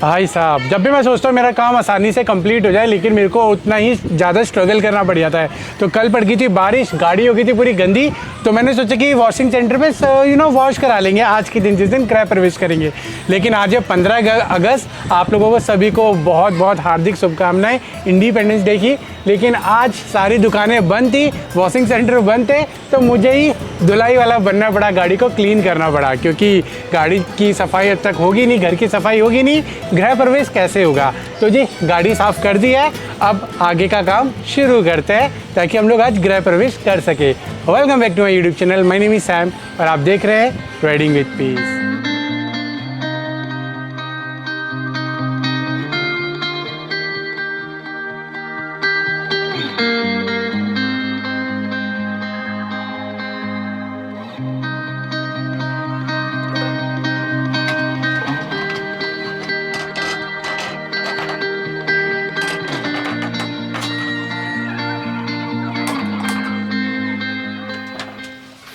भाई साहब, जब भी मैं सोचता हूँ मेरा काम आसानी से कंप्लीट हो जाए, लेकिन मेरे को उतना ही ज़्यादा स्ट्रगल करना पड़ जाता है। तो कल पड़ गई थी बारिश, गाड़ी हो गई थी पूरी गंदी, तो मैंने सोचा कि वॉशिंग सेंटर पे वॉश करा लेंगे आज के दिन, जिस दिन गृह प्रवेश करेंगे। लेकिन आज है 15 अगस्त, आप लोगों को सभी को बहुत बहुत हार्दिक शुभकामनाएं इंडिपेंडेंस डे की। लेकिन आज सारी दुकानें बंद थी, वॉशिंग सेंटर बंद थे, तो मुझे ही धुलाई वाला बनना पड़ा, गाड़ी को क्लीन करना पड़ा, क्योंकि गाड़ी की सफाई अब तक होगी नहीं, घर की सफाई होगी नहीं, गृह प्रवेश कैसे होगा। तो जी गाड़ी साफ़ कर दी है, अब आगे का काम शुरू करते हैं ताकि हम लोग आज गृह प्रवेश कर सके। Welcome back to my YouTube channel, my name is Sam और आप देख रहे हैं riding with peace.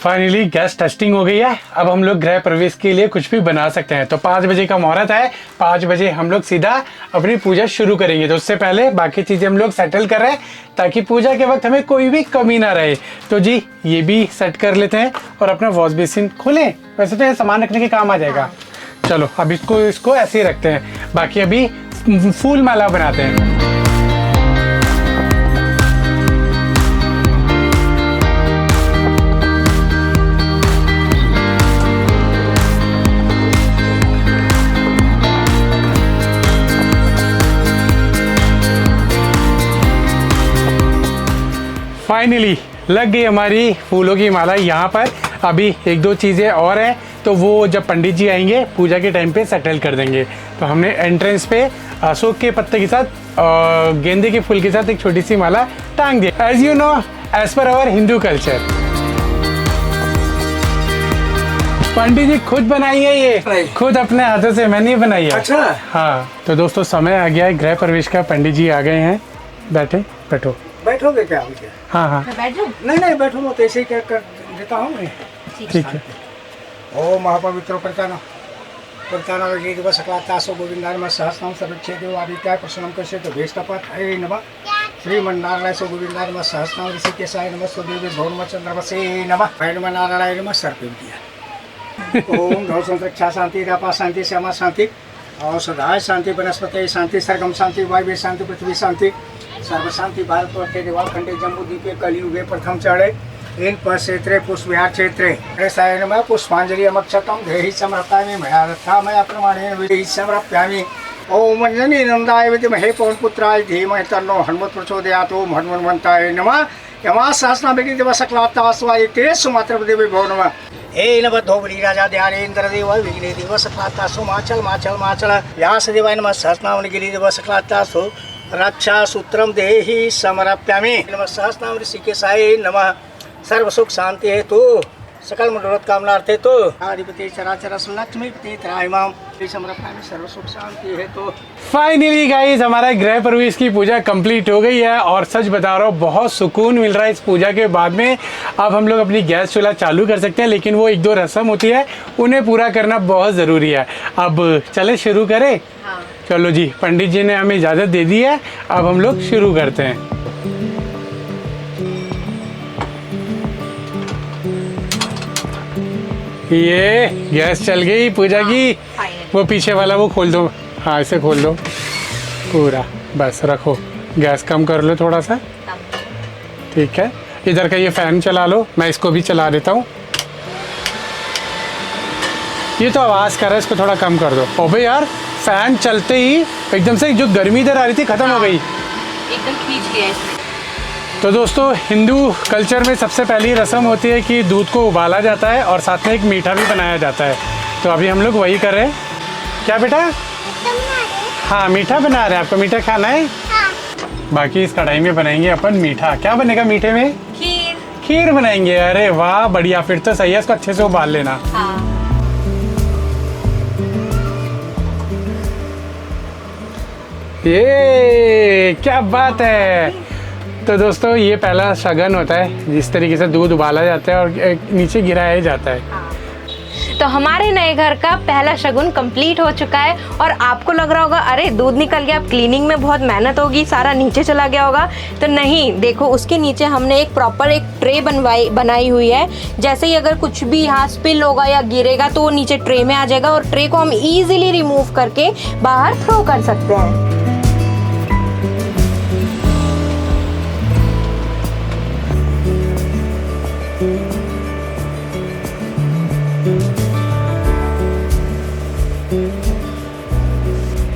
Finally gas testing हो गई है, अब हम लोग गृह प्रवेश के लिए कुछ भी बना सकते हैं। तो 5 बजे का मुहूर्त है, 5 बजे हम लोग सीधा अपनी पूजा शुरू करेंगे। तो उससे पहले बाकी चीज़ें हम लोग सेटल कर रहे हैं ताकि पूजा के वक्त हमें कोई भी कमी ना रहे। तो जी ये भी सेट कर लेते हैं और अपना वॉश बेसिन खोलें। वैसे तो ये सामान रखने के काम आ जाएगा। चलो अब इसको ऐसे ही रखते हैं, बाकी अभी फूल माला बनाते हैं। फाइनली लग गई हमारी फूलों की माला यहाँ पर। अभी 1-2 चीज़ें और हैं, तो वो जब पंडित जी आएंगे पूजा के टाइम पे सेटल कर देंगे। तो हमने एंट्रेंस पे अशोक के पत्ते के साथ गेंदे के फूल के साथ एक छोटी सी माला टांग दी, as you know, as per our Hindu culture. Pandit ji खुद बनाई है ये, खुद अपने हाथों से, मैंने बनाई है। अच्छा हाँ, तो दोस्तों समय आ गया है गृह प्रवेश का। पंडित जी आ गए हैं, बैठो। बैठोगे क्या मुझे? हाँ हाँ नहीं बैठो, मैं तो ऐसे ही कर देता हूँ। ठीक है। ओ महापवित्र प्रताना दिवस सकलातासो गोविंदाय सहस्रनाम सर्वक्षे देव आदित्याय प्रसन्नम कश्य तो भेष्टपत हरे नमः श्रीमन्नारायण सो गोविंदाय सहस्रनाम ऋषिकेशाय नमः स्वदेवी भौम चंद्रवसे नमः नमः नारायण नमः सर्पेभ्यः। ओम धौ संरक्षा शांति रापा शांति श्यामा शांति औषधाय शांति वनस्पति शांति सर्गम शांति वायव्य शांति पृथ्वी शांति सर्व शांति भारत वर्षे देवाल खंडे जम्बू द्वीपे कलियुगे प्रथम चढ़े इन पर क्षेत्रे पुष्प विहार क्षेत्रे ऐसा नमः पुष्पांजलि अमक्षतम देहि समर्पयामि मया रथामया प्रमाणेन विधि समर्पयामि। ओम अंजनी नंदाय विद्महे पवनपुत्राय धीमहि तन्नो हनुमत् प्रचोदयात्। ओम हनुमन्ताय नमः। यमा सहस्रनाम दिवस सकलातास्वाय ते सुमात्र देवी भो नमः। हे नवधो बलि राजा ध्यानेन्द्र देव विघ्ने दिवस सकलातासु माचल व्यास देवाय नमः। सहस्रनाम गिरि दिवस सकलातासु रक्षा सूत्रम देहि समर्पयामि नमः। सहस्रनाम ऋषिकेशाय नमः। सर्व सुख शांति हेतु सकल मनोरथ कामनार्थे तो अधिपति चराचर लक्ष्मीपति त्रायमाम समर्पयामि सर्व सुख शांति हेतु। फाइनली गाइस हमारा गृह प्रवेश की पूजा कंप्लीट हो गई है और सच बता रहा हूँ बहुत सुकून मिल रहा है इस पूजा के बाद में। अब हम लोग अपनी गैस चूल्हा चालू कर सकते हैं, लेकिन वो 1-2 रस्म होती है, उन्हें पूरा करना बहुत ज़रूरी है। अब चले शुरू करें। हाँ। चलो जी, पंडित जी ने हमें इजाज़त दे दी है, अब हम लोग शुरू करते हैं। ये गैस चल गई पूजा की। वो पीछे वाला वो खोल दो, हाँ इसे खोल दो पूरा, बस रखो, गैस कम कर लो थोड़ा सा, ठीक है। इधर का ये फैन चला लो, मैं इसको भी चला देता हूँ। ये तो आवाज़ कर रहा है, इसको थोड़ा कम कर दो। ओबे यार, फैन चलते ही एकदम से जो गर्मी इधर आ रही थी खत्म हो गई, एकदम खींच गया इसमें। तो दोस्तों हिंदू कल्चर में सबसे पहली रस्म होती है कि दूध को उबाला जाता है और साथ में एक मीठा भी बनाया जाता है। तो अभी हम लोग वही कर रहे हैं। क्या बेटा? हाँ मीठा बना रहे हैं। आपको मीठा खाना है? हाँ। बाकी इस कढ़ाई में बनाएंगे अपन मीठा। क्या बनेगा मीठे में? खीर बनाएंगे। अरे वाह बढ़िया, फिर तो सही है, इसको अच्छे से उबाल लेना। हाँ। ये क्या बात है। तो दोस्तों ये पहला शगन होता है, जिस तरीके से दूध उबाला जाता है और नीचे गिराया जाता है। तो हमारे नए घर का पहला शगुन कंप्लीट हो चुका है। और आपको लग रहा होगा अरे दूध निकल गया, अब क्लीनिंग में बहुत मेहनत होगी, सारा नीचे चला गया होगा। तो नहीं, देखो उसके नीचे हमने एक प्रॉपर एक ट्रे बनाई हुई है। जैसे ही अगर कुछ भी यहाँ स्पिल होगा या गिरेगा तो वो नीचे ट्रे में आ जाएगा और ट्रे को हम इजीली रिमूव करके बाहर थ्रो कर सकते हैं।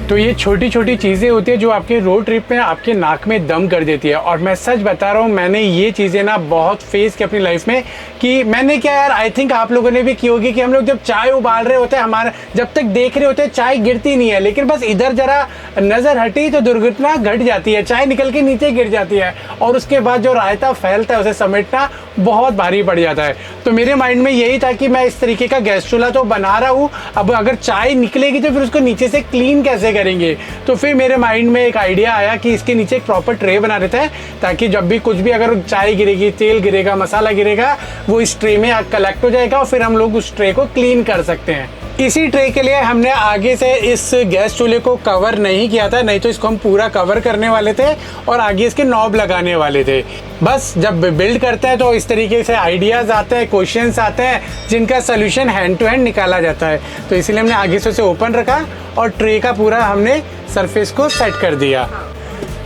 तो ये छोटी छोटी चीज़ें होती है जो आपके रोड ट्रिप में आपके नाक में दम कर देती है। और मैं सच बता रहा हूँ, मैंने ये चीज़ें ना बहुत फेस की अपनी लाइफ में कि मैंने क्या यार, आई थिंक आप लोगों ने भी की होगी कि हम लोग जब चाय उबाल रहे होते हैं, हमारा जब तक देख रहे होते हैं चाय गिरती नहीं है, लेकिन बस इधर जरा नज़र हटी तो दुर्घटना घट जाती है, चाय निकल के नीचे गिर जाती है और उसके बाद जो रायता फैलता है उसे समेटना बहुत भारी पड़ जाता है। तो मेरे माइंड में यही था कि मैं इस तरीके का गैस चूल्हा तो बना रहा हूँ, अब अगर चाय निकलेगी तो फिर उसको नीचे से क्लीन कैसे करेंगे। तो फिर मेरे माइंड में एक आइडिया आया कि इसके नीचे एक प्रॉपर ट्रे बना देते हैं, ताकि जब भी कुछ भी अगर चाय गिरेगी, तेल गिरेगा, मसाला गिरेगा, वो इस ट्रे में कलेक्ट हो जाएगा और फिर हम लोग उस ट्रे को क्लीन कर सकते हैं। इसी ट्रे के लिए हमने आगे से इस गैस चूल्हे को कवर नहीं किया था, नहीं तो इसको हम पूरा कवर करने वाले थे और आगे इसके नॉब लगाने वाले थे। बस जब बिल्ड करते हैं तो इस तरीके से आइडियाज़ आते हैं, क्वेश्चंस आते हैं जिनका सोल्यूशन हैंड टू हैंड निकाला जाता है। तो इसीलिए हमने आगे से उसे ओपन रखा और ट्रे का पूरा हमने सरफेस को सेट कर दिया।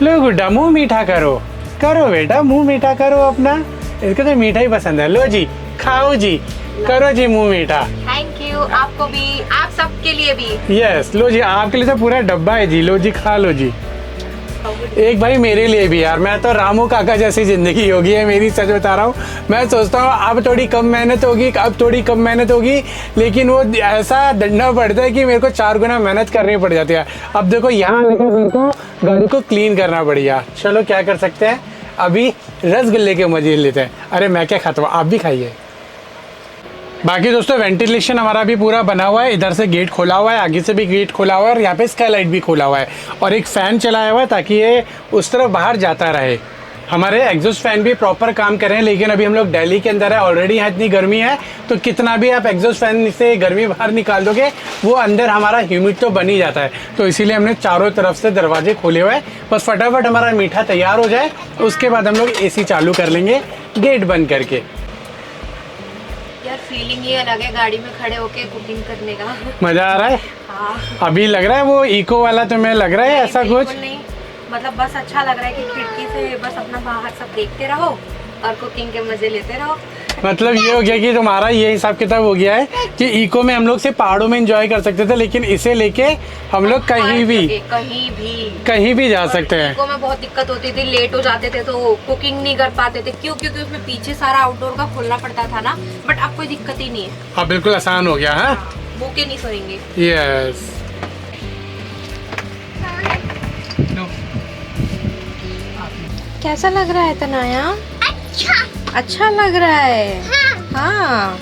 लो गुड्डा, मुँह मीठा करो, करो बेटा मुँह मीठा करो अपना, इसको तो मीठा ही पसंद है। लो जी, खाओ जी, करो जी मुँह मीठा। थैंक यू, आपको भी, आप सबके लिए भी। यस, लो जी, आपके लिए तो पूरा डब्बा है जी, लो जी खा लो जी। एक भाई मेरे लिए भी यार, मैं तो रामू काका जैसी जिंदगी होगी है मेरी, सच बता रहा हूँ। मैं सोचता हूँ अब थोड़ी कम मेहनत होगी, अब थोड़ी कम मेहनत होगी, लेकिन वो ऐसा डंडा पड़ता है कि मेरे को 4 गुना मेहनत करनी पड़ जाती है। अब देखो यहाँ लेकर मेरे को गाड़ी को क्लीन करना पड़ेगा। चलो क्या कर सकते हैं, अभी रसगुल्ले के मजे लेते हैं। अरे मैं क्या खाता हूँ, आप भी खाइए। बाकी दोस्तों वेंटिलेशन हमारा भी पूरा बना हुआ है, इधर से गेट खोला हुआ है, आगे से भी गेट खोला हुआ है और यहाँ पे स्काईलाइट भी खोला हुआ है और एक फ़ैन चलाया हुआ है ताकि ये उस तरफ बाहर जाता रहे। हमारे एग्जॉस्ट फैन भी प्रॉपर काम कर रहे हैं, लेकिन अभी हम लोग दिल्ली के अंदर है, ऑलरेडी यहाँ इतनी गर्मी है तो कितना भी आप एग्जॉस्ट फैन से गर्मी बाहर निकाल दोगे वो अंदर हमारा ह्यूमिड तो बन ही जाता है। तो इसीलिए हमने चारों तरफ से दरवाजे खोले हुए हैं, बस फटाफट हमारा मीठा तैयार हो जाए उसके बाद हम लोग AC चालू कर लेंगे गेट बंद करके। यार फीलिंग ही अलग है गाड़ी में खड़े होके कुकिंग करने का। मज़ा आ रहा है? हाँ। अभी लग रहा है वो इको वाला तुम्हें लग रहा है ऐसा कुछ? नहीं, मतलब बस अच्छा लग रहा है कि खिड़की से बस अपना बाहर सब देखते रहो और कुकिंग के मजे लेते रहो। मतलब ये हो गया कि तुम्हारा ये हिसाब किताब हो गया है कि इको में हम लोग सिर्फ पहाड़ों में एंजॉय कर सकते थे, लेकिन इसे लेके हम लोग कहीं भी जा सकते हैं। इको में बहुत दिक्कत होती थी, लेट हो जाते थे तो कुकिंग नहीं कर पाते थे, क्योंकि उसमें पीछे सारा आउटडोर का खोलना पड़ता था ना। बट अब कोई दिक्कत ही नहीं है, हाँ बिल्कुल आसान हो गया है। भूखे नहीं सोएंगे। यस, कैसा लग रहा है तनाया? अच्छा लग रहा है। हाँ।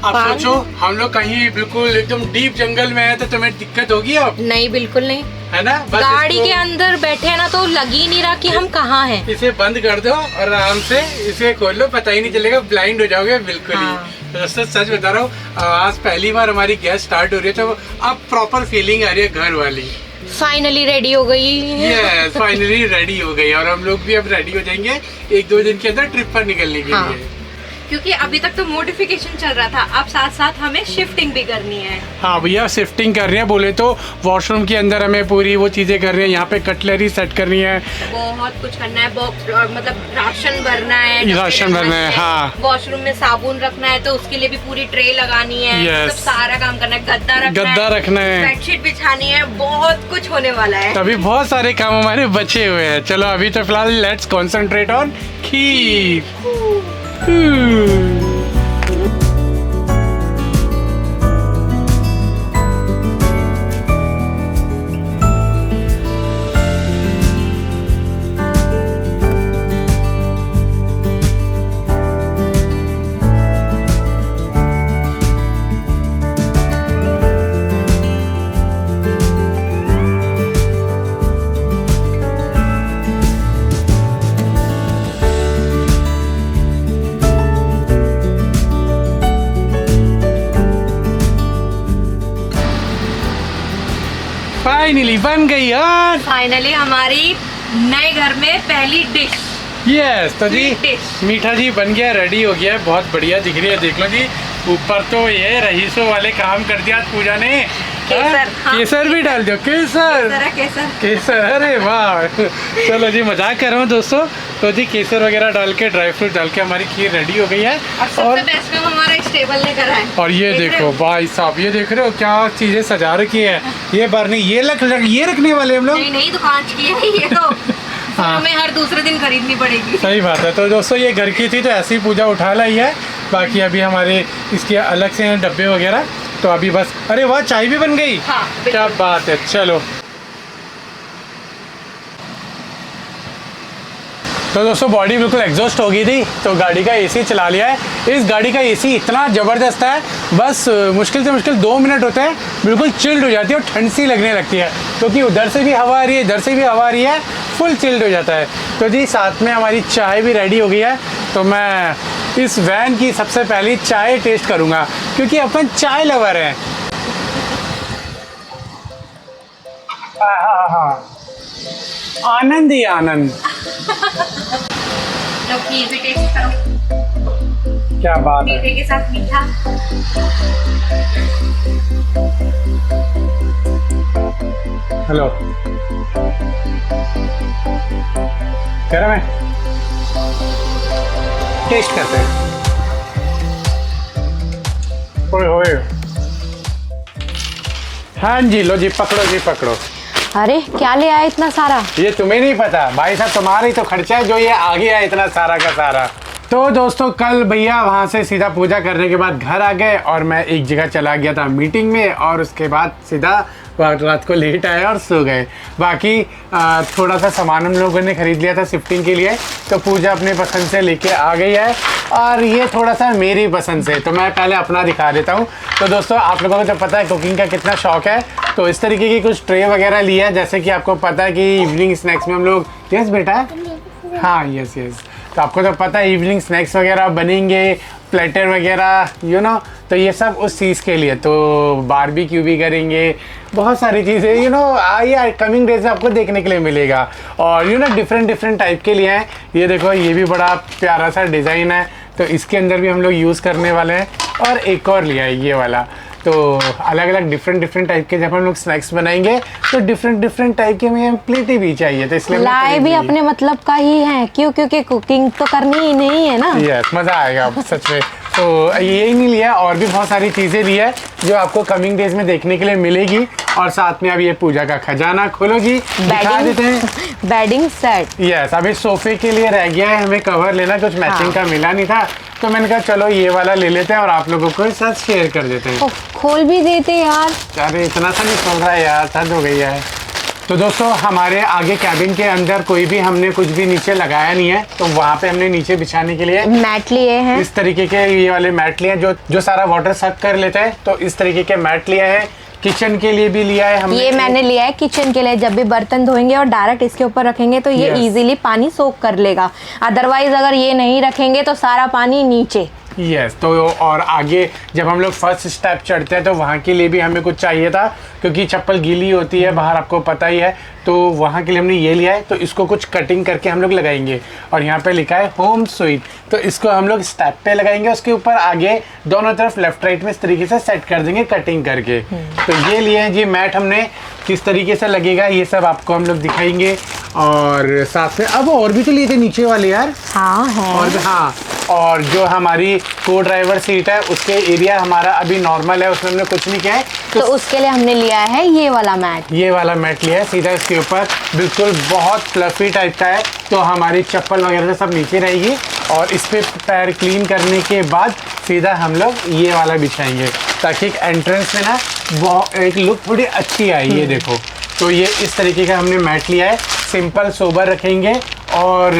अब सोचो हम लोग कहीं बिल्कुल एकदम डीप जंगल में है तो तुम्हें दिक्कत होगी अब? नहीं, बिल्कुल नहीं, है ना। बस गाड़ी के अंदर बैठे हैं ना तो लग ही नहीं रहा कि हम कहाँ हैं। इसे बंद कर दो और आराम से इसे खोल लो, पता ही नहीं चलेगा, ब्लाइंड हो जाओगे बिल्कुल ही। तो दोस्तों सच बता रहा हूँ, आज पहली बार हमारी गैस स्टार्ट हो रही है तो अब प्रॉपर फीलिंग आ रही है घर वाली। फाइनली रेडी हो गई। यस, फाइनली रेडी हो गई और हम लोग भी अब रेडी हो जाएंगे 1-2 दिन के अंदर ट्रिप पर निकलने के लिए। क्योंकि अभी तक तो मॉडिफिकेशन चल रहा था, अब साथ साथ हमें शिफ्टिंग भी करनी है। हाँ भैया, शिफ्टिंग कर रहे हैं, बोले तो वॉशरूम के अंदर हमें पूरी वो चीजें कर रही है, यहाँ पे कटलरी सेट करनी है, बहुत कुछ करना है, बॉक्स मतलब राशन भरना है, हाँ। वॉशरूम में साबुन रखना है तो उसके लिए भी पूरी ट्रे लगानी है, मतलब सारा काम करना है, गद्दा रखना है, बेडशीट बिछानी है, बहुत कुछ होने वाला है। अभी बहुत सारे काम हमारे बचे हुए हैं। चलो अभी तो फिलहाल let's concentrate on kheer. Finally बन गई और फाइनली हमारी नए घर में पहली डिश। यस तो जी Sweet dish। मीठा जी बन गया, रेडी हो गया है, बहुत बढ़िया दिख रही है। देख लो जी, ऊपर तो ये रईसों वाले काम कर दिया आज पूजा ने। केसर, हाँ। केसर भी डाल दो, केसर जरा केसर। केसर, अरे वाह। चलो जी, मजाक कर रहा हूँ दोस्तों। तो जी केसर वगैरह डाल के, ड्राई फ्रूट डाल के हमारी खीर रेडी हो गई है। और सबसे बेस्ट में हमारा एक टेबल लेकर आए। और ये देख रहे देखो हो? भाई साहब, ये देख रहे हो क्या चीजें सजा रखी है। ये बरनी, ये ये रखने वाले हम लोग। नहीं दुकान की है ये तो। हाँ। हमें हर दूसरे दिन खरीदनी पड़ेगी। सही बात है। तो दोस्तों ये घर की थी तो ऐसी पूजा उठा लाई है। बाकी अभी हमारे इसके अलग से हैं डब्बे वगैरह। तो अभी बस, अरे वाह, चाय भी बन गई। हाँ, क्या बात है। चलो तो दोस्तों बॉडी बिल्कुल एग्जॉस्ट हो गई थी, तो गाड़ी का एसी चला लिया है। इस गाड़ी का एसी इतना ज़बरदस्त है, बस मुश्किल से मुश्किल 2 मिनट होते हैं, बिल्कुल चिल्ड हो जाती है और ठंड सी लगने लगती है, क्योंकि उधर से भी हवा आ रही है, इधर से भी हवा आ रही है, फुल चिल्ड हो जाता है। तो जी साथ में हमारी चाय भी रेडी हो गई है। तो मैं इस वैन की सबसे पहली चाय टेस्ट करूँगा, क्योंकि अपन चाय लवर हैं। हाँ, आनंद ही आनंद। तो खीर भी टेस्ट करो। क्या बात है। मीठे के साथ मीठा। हेलो, गरम है, टेस्ट करते हैं। ओए होए, हाँ जी, लो जी, पकड़ो जी, पकड़ो। अरे क्या ले आए इतना सारा? ये तुम्हें नहीं पता भाई साहब, तुम्हारा ही तो खर्चा है जो ये आ गया है इतना सारा का सारा। तो दोस्तों कल भैया वहाँ से सीधा पूजा करने के बाद घर आ गए और मैं एक जगह चला गया था मीटिंग में, और उसके बाद सीधा रात को लेट आया और सो गए। बाकी थोड़ा सा सामान हम लोगों ने खरीद लिया था शिफ्टिंग के लिए, तो पूजा अपने पसंद से लेके आ गई है, और ये थोड़ा सा मेरी पसंद से। तो मैं पहले अपना दिखा देता हूँ। तो दोस्तों आप लोगों को तो पता है कुकिंग का कितना शौक है, तो इस तरीके की कुछ ट्रे वगैरह लिया है, जैसे कि आपको पता है कि इवनिंग स्नैक्स में हम लोग, यस बेटा, हाँ यस यस, तो आपको तो पता है इवनिंग स्नैक्स वगैरह बनेंगे, प्लेटर वगैरह यू नो, तो ये सब उस चीज़ के लिए। तो बारबेक्यू भी करेंगे, बहुत सारी चीज़ें यू नो आइए कमिंग डेज में आपको देखने के लिए मिलेगा। और यू नो डिफरेंट टाइप के लिए हैं। ये देखो, ये भी बड़ा प्यारा सा डिज़ाइन है, तो इसके अंदर भी हम लोग यूज़ करने वाले हैं। और एक और लिया है ये वाला। तो अलग अलग डिफरेंट टाइप के जब हम लोग स्नैक्स बनाएंगे तो डिफरेंट टाइप के हमें प्लेटें भी चाहिए, तो इसलिए लाए भी अपने मतलब का ही है, क्यों? क्योंकि कुकिंग तो करनी ही नहीं है ना। यस, मज़ा आएगा सच में। तो यही नहीं लिया, और भी बहुत सारी चीज़ें ली है जो आपको कमिंग डेज में देखने के लिए मिलेगी। और साथ में अब ये पूजा का खजाना खोलो जी, दिखा देते हैं। Bedding set. यस, अभी सोफे के लिए रह गया है हमें कवर लेना, कुछ मैचिंग का मिला नहीं था, तो मैंने कहा चलो ये वाला ले लेते हैं और आप लोगों को साथ शेयर कर देते हैं। खोल भी देते यार। अरे इतना सा नहीं खोल रहा है यार, हद हो गई है। तो दोस्तों हमारे आगे कैबिन के अंदर कोई भी हमने कुछ भी नीचे लगाया नहीं है, तो वहाँ पे हमने नीचे बिछाने के लिए मैट लिए हैं। इस तरीके के ये वाले मैट लिए हैं जो सारा वाटर सक कर लेते हैं, तो इस तरीके के मैट लिए हैं। किचन के लिए भी लिया है हमने। ये मैंने लिया है किचन के लिए, जब भी बर्तन धोएंगे और डायरेक्ट इसके ऊपर रखेंगे तो ये इजीली पानी सोख कर लेगा। अदरवाइज अगर ये नहीं रखेंगे तो सारा पानी नीचे। यस, तो और आगे जब हम लोग फर्स्ट स्टेप चढ़ते हैं तो वहाँ के लिए भी हमें कुछ चाहिए था, क्योंकि चप्पल गीली होती है बाहर, आपको पता ही है, तो वहाँ के लिए हमने ये लिया है। तो इसको कुछ कटिंग करके हम लोग लगाएंगे, और यहाँ पे लिखा है होम स्वीट, तो इसको हम लोग स्टेप पे लगाएंगे, उसके ऊपर आगे दोनों तरफ लेफ्ट राइट में इस तरीके से सेट कर देंगे कटिंग करके। तो ये लिए हैं जी मैट हमने, किस तरीके से लगेगा ये सब आपको हम लोग दिखाएंगे। और साथ में अब और भी तो लिए थे नीचे वाले यार। हाँ है। और हाँ, और जो हमारी को ड्राइवर सीट है उसके एरिया हमारा अभी नॉर्मल है, उसमें हमने कुछ नहीं किया है, तो उसके लिए हमने लिया है ये वाला मैट। ये वाला मैट लिया है सीधा इसके ऊपर, बिल्कुल बहुत फ्लफी टाइप का है, तो हमारी चप्पल वगैरह सब नीचे रहेगी, और इस पे पैर क्लीन करने के बाद सीधा हम लोग ये वाला बिछाएंगे, ताकि एक एंट्रेंस में ना बहुत एक लुक थोड़ी अच्छी आए। ये देखो, तो ये इस तरीके का हमने मैट लिया है, सिंपल सोबर रखेंगे और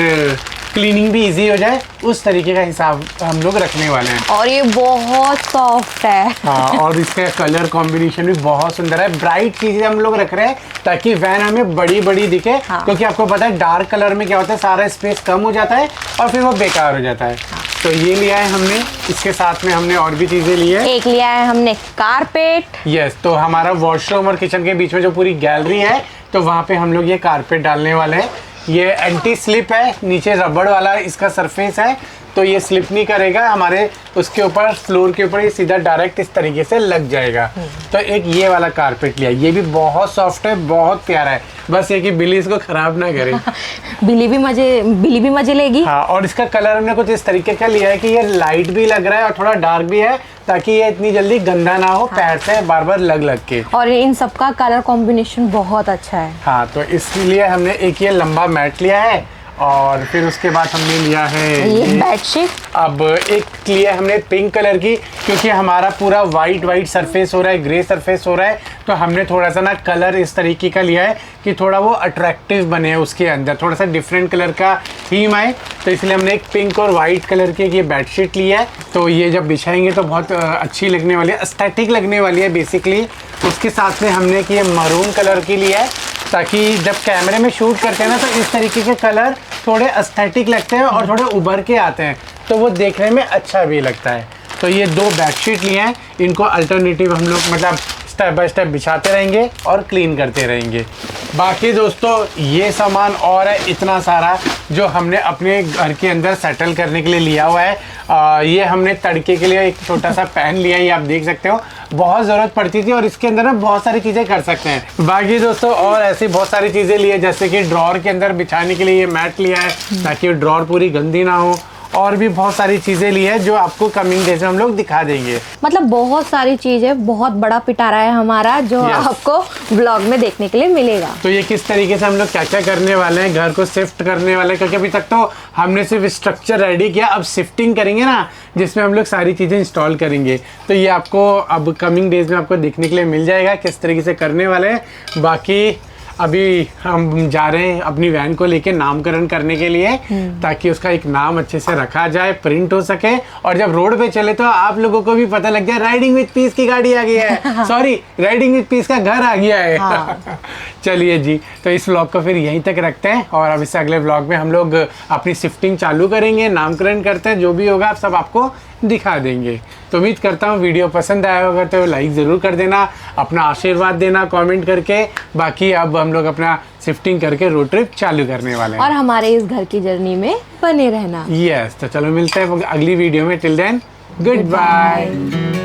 क्लीनिंग भी इजी हो जाए, उस तरीके का हिसाब हम लोग रखने वाले हैं। और ये बहुत सॉफ्ट है। हाँ, और इसका कलर कॉम्बिनेशन भी बहुत सुंदर है, ब्राइट चीजें हम लोग रख रहे हैं ताकि वैन हमें बड़ी दिखे। हाँ। क्योंकि आपको पता है डार्क कलर में क्या होता है, सारा स्पेस कम हो जाता है और फिर वो बेकार हो जाता है। हाँ। तो ये लिया है हमने, इसके साथ में हमने और भी चीज़ें ली है। एक लिया है हमने कारपेट। यस, तो हमारा वॉशरूम और किचन के बीच में जो पूरी गैलरी है तो वहाँ पे हम लोग ये कारपेट डालने वाले हैं। ये एंटी स्लिप है, नीचे रबड़ वाला इसका सरफेस है, तो ये स्लिप नहीं करेगा हमारे उसके ऊपर, फ्लोर के ऊपर ये सीधा डायरेक्ट इस तरीके से लग जाएगा। तो एक ये वाला कारपेट लिया, ये भी बहुत सॉफ्ट है, बहुत प्यारा है, बस ये कि बिल्ली इसको खराब ना करे। बिल्ली भी मजे लेगी। हाँ, और इसका कलर हमने कुछ इस तरीके का लिया है कि ये लाइट भी लग रहा है और थोड़ा डार्क भी है, ताकि ये इतनी जल्दी गंदा ना हो पैर से बार बार लग के। और इन सबका कलर कॉम्बिनेशन बहुत अच्छा है। हाँ, तो इसलिए हमने एक ये लंबा मैट लिया है और फिर उसके बाद हमने लिया है ये बेडशीट। अब एक लिया हमने पिंक कलर की, क्योंकि हमारा पूरा वाइट सरफेस हो रहा है, ग्रे सरफेस हो रहा है, तो हमने थोड़ा सा ना कलर इस तरीके का लिया है कि थोड़ा वो अट्रैक्टिव बने, उसके अंदर थोड़ा सा डिफरेंट कलर का थीम आए, तो इसलिए हमने एक पिंक और वाइट कलर की ये बेडशीट ली है। तो ये जब बिछाएंगे तो बहुत अच्छी लगने वाली है, एस्थेटिक लगने वाली है बेसिकली। उसके साथ में हमने कि ये मरून कलर की ली है, ताकि जब कैमरे में शूट करते हैं ना तो इस तरीके के कलर थोड़े एस्थेटिक लगते हैं और थोड़े उभर के आते हैं, तो वो देखने में अच्छा भी लगता है। तो ये 2 बेडशीट लिए हैं, इनको अल्टरनेटिव हम लोग मतलब स्टेप बाय स्टेप बिछाते रहेंगे और क्लीन करते रहेंगे। बाकी दोस्तों ये सामान और है इतना सारा जो हमने अपने घर के अंदर सेटल करने के लिए लिया हुआ है। ये हमने तड़के के लिए एक छोटा सा पैन लिया है, ये आप देख सकते हो, बहुत ज़रूरत पड़ती थी और इसके अंदर ना बहुत सारी चीज़ें कर सकते हैं। बाकी दोस्तों और ऐसी बहुत सारी चीज़ें ली है, जैसे कि ड्रॉर के अंदर बिछाने के लिए ये मैट लिया है ताकि ड्रॉर पूरी गंदी ना हो, और भी बहुत सारी चीज़ें ली है जो आपको कमिंग डेज में हम लोग दिखा देंगे। मतलब बहुत सारी चीजें, बहुत बड़ा पिटारा है हमारा जो Yes. आपको व्लॉग में देखने के लिए मिलेगा। तो ये किस तरीके से हम लोग क्या क्या करने वाले हैं, घर को शिफ्ट करने वाले हैं, क्योंकि अभी तक तो हमने सिर्फ स्ट्रक्चर रेडी किया, अब शिफ्टिंग करेंगे ना जिसमें हम लोग सारी चीज़ें इंस्टॉल करेंगे, तो ये आपको अब कमिंग डेज में आपको देखने के लिए मिल जाएगा किस तरीके से करने वाले हैं। बाकी अभी हम जा रहे हैं अपनी वैन को लेके नामकरण करने के लिए, ताकि उसका एक नाम अच्छे से रखा जाए, प्रिंट हो सके, और जब रोड पे चले तो आप लोगों को भी पता लग जाए राइडिंग विद पीस की गाड़ी आ गई है, सॉरी राइडिंग विद पीस का घर आ गया है। हाँ। चलिए जी, तो इस व्लॉग को फिर यहीं तक रखते हैं और अब इससे अगले व्लॉग में हम लोग अपनी शिफ्टिंग चालू करेंगे, नामकरण करते हैं, जो भी होगा आप सब आपको दिखा देंगे। तो उम्मीद करता हूँ वीडियो पसंद आया होगा, तो लाइक ज़रूर कर देना, अपना आशीर्वाद देना कमेंट करके। बाकी अब हम लोग अपना शिफ्टिंग करके रोड ट्रिप चालू करने वाले हैं और हमारे इस घर की जर्नी में बने रहना। यस, तो चलो मिलते हैं अगली वीडियो में। Till then good bye.